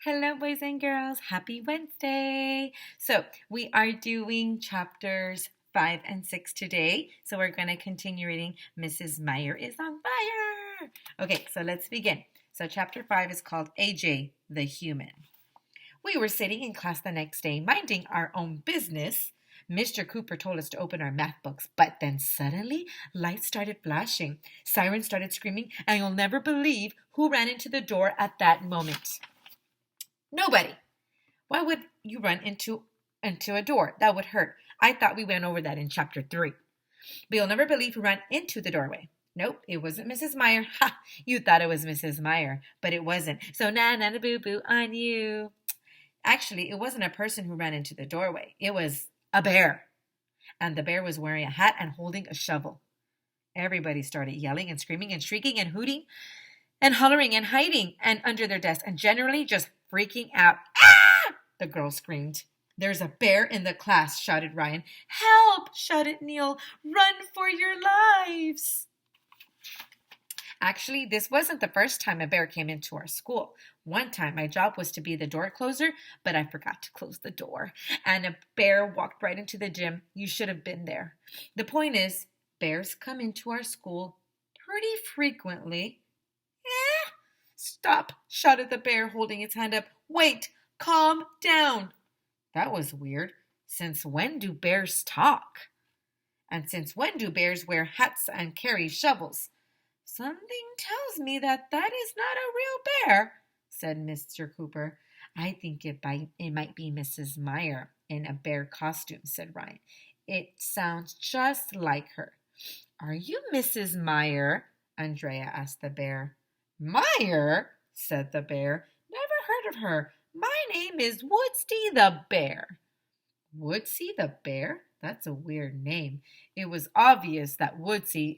Hello, boys and girls. Happy Wednesday. So, we are doing chapters 5 and 6 today. So, we're going to continue reading Mrs. Meyer is on Fire. Okay, so let's begin. So, chapter 5 is called AJ, the Human. We were sitting in class the next day, minding our own business. Mr. Cooper told us to open our math books, but then suddenly lights started flashing, sirens started screaming, and you'll never believe who ran into the door at that moment. Nobody. Why would you run into a door? That would hurt. I thought we went over that in chapter 3. But you'll never believe who ran into the doorway. Nope, it wasn't Mrs. Meyer. Ha! You thought it was Mrs. Meyer, but it wasn't. So na boo boo on you. Actually, it wasn't a person who ran into the doorway. It was a bear. And the bear was wearing a hat and holding a shovel. Everybody started yelling and screaming and shrieking and hooting and hollering and hiding and under their desks and generally just freaking out. Ah! The girl screamed. There's a bear in the class, shouted Ryan. Help, shouted Neil. Run for your lives. Actually, this wasn't the first time a bear came into our school. One time, my job was to be the door closer, but I forgot to close the door. And a bear walked right into the gym. You should have been there. The point is, bears come into our school pretty frequently. Stop, shouted the bear, holding its hand up. Wait, calm down. That was weird. Since when do bears talk? And since when do bears wear hats and carry shovels? Something tells me that is not a real bear, said Mr. Cooper. I think it might be Mrs. Meyer in a bear costume, said Ryan. It sounds just like her. Are you Mrs. Meyer? Andrea asked the bear. Meyer, said the bear. Never heard of her. My name is Woodsy the bear. Woodsy the bear? That's a weird name. It was obvious that Woodsy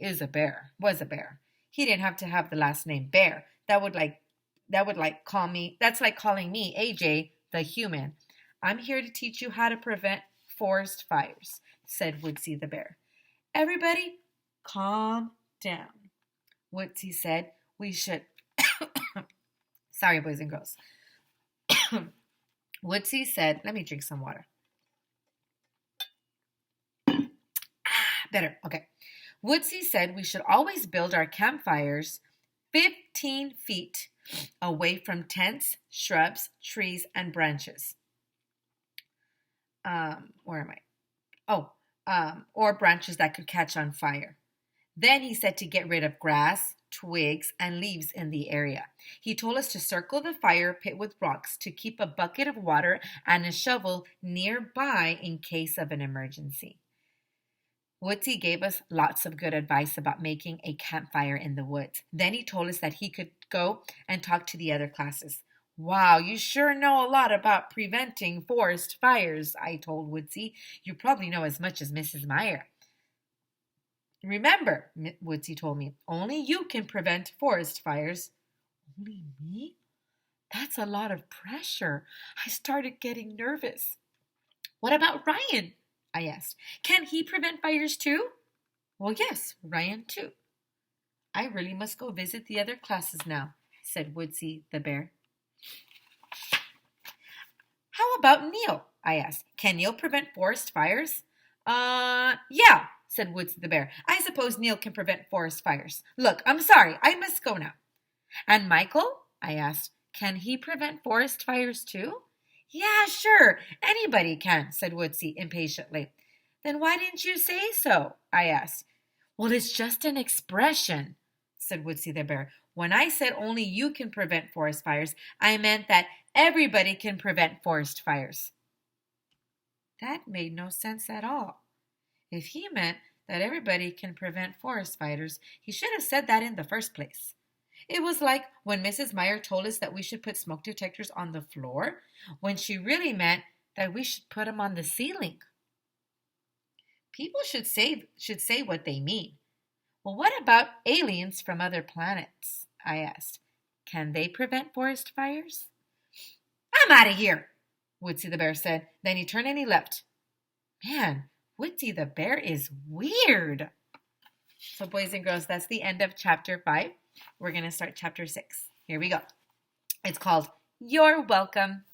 was a bear. He didn't have to have the last name Bear. That's like calling me AJ the Human. I'm here to teach you how to prevent forest fires, said Woodsy the bear. Everybody, calm down. Woodsy said we should Sorry, boys and girls. Woodsy said, let me drink some water. Better. Okay. Woodsy said we should always build our campfires 15 feet away from tents, shrubs, trees, and branches. Where am I? Or branches that could catch on fire. Then he said to get rid of grass, twigs, and leaves in the area. He told us to circle the fire pit with rocks, to keep a bucket of water and a shovel nearby in case of an emergency. Woodsy gave us lots of good advice about making a campfire in the woods. Then he told us that he could go and talk to the other classes. Wow, you sure know a lot about preventing forest fires, I told Woodsy. You probably know as much as Mrs. Meyer. Remember, Woodsy told me, only you can prevent forest fires. Only me? That's a lot of pressure. I started getting nervous. What about Ryan? I asked. Can he prevent fires too? Well, yes, Ryan too. I really must go visit the other classes now, said Woodsy the bear. How about Neil? I asked. Can Neil prevent forest fires? Yeah, said Woodsy the bear. I suppose Neil can prevent forest fires. Look, I'm sorry, I must go now. And Michael? I asked. Can he prevent forest fires too? Yeah, sure. Anybody can, said Woodsy impatiently. Then why didn't you say so? I asked. Well, it's just an expression, said Woodsy the bear. When I said only you can prevent forest fires, I meant that everybody can prevent forest fires. That made no sense at all. If he meant that everybody can prevent forest fires, he should have said that in the first place. It was like when Mrs. Meyer told us that we should put smoke detectors on the floor, when she really meant that we should put them on the ceiling. People should say what they mean. Well, what about aliens from other planets? I asked. Can they prevent forest fires? I'm out of here, Woodsy the bear said. Then he turned and he left. Man, Woodsy the bear is weird. So, boys and girls, that's the end of chapter 5. We're going to start chapter 6. Here we go. It's called You're welcome.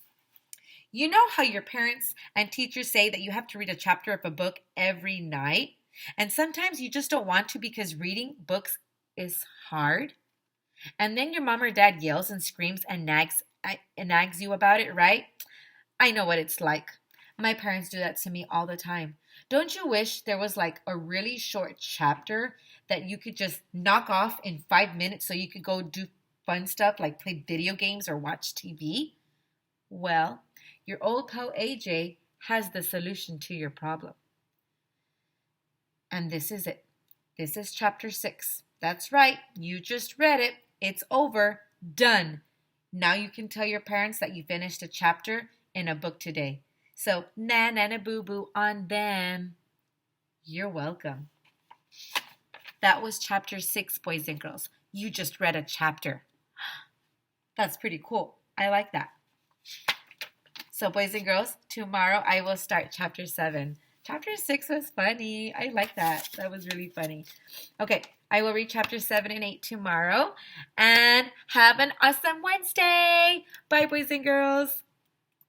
You know how your parents and teachers say that you have to read a chapter of a book every night? And sometimes you just don't want to because reading books is hard. And then your mom or dad yells and screams and nags you about it, right? I know what it's like. My parents do that to me all the time. Don't you wish there was like a really short chapter that you could just knock off in 5 minutes so you could go do fun stuff like play video games or watch TV? Well, your old pal AJ has the solution to your problem. And this is it. This is chapter 6. That's right. You just read it. It's over. Done. Now you can tell your parents that you finished a chapter in a book today. So, na na na boo boo on them. You're welcome. That was chapter 6, boys and girls. You just read a chapter. That's pretty cool. I like that. So, boys and girls, tomorrow I will start chapter 7. Chapter 6 was funny. I like that. That was really funny. Okay, I will read chapter 7 and 8 tomorrow. And have an awesome Wednesday. Bye, boys and girls.